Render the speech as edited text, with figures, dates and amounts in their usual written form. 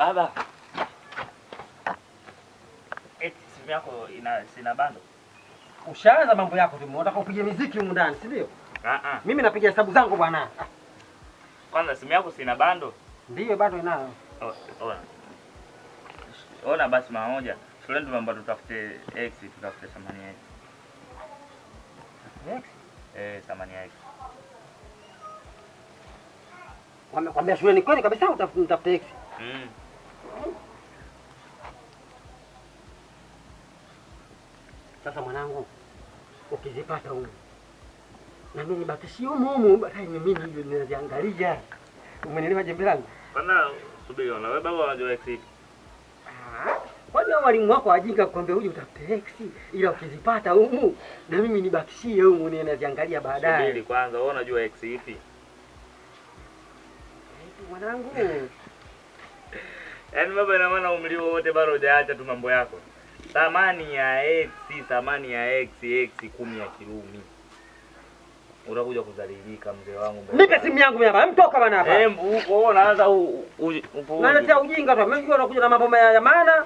Baba. Simu yako sina bando. Ushaanza mambo yako tu. Unataka upige muziki huko ndani, si ndio? Mimi napiga hesabu zangu bwana. Kwanza simu yako sina bando? Ndio bado inayo. Ona basi mara moja. Shuleni tumeomba tutafute X, tutafute thamani ya X. X? Thamani ya X. Wamekwambia shuleni kweli kabisa utafute X? Sasa mwanangu, ukizipata huko na mimi nibakishie huko baadaye mimi ndio ninaziangalia. Umenielewa jembe langu? Bana subiri ona wewe baba unajua X ipi? Kwani walimu wako wajinga kukwambia uje utafute X ila ukizipata huko na mimi nibakishie huko ninaziangalia baadaye. Subiri kwanza, wewe unajua X ipi? Mwanangu. Yaani baba ina maana umri wote bado hujaacha tu mambo yako. Thamani ya X 10 ya Kirumi. Unakuja kudhalilika mzee wangu mbele. Nipe simu yangu mimi hapa. Mtoka bana hapa. Wewe unaanza upo. Naletea ujinga tu. Mimi unakuja na mambo ya maana.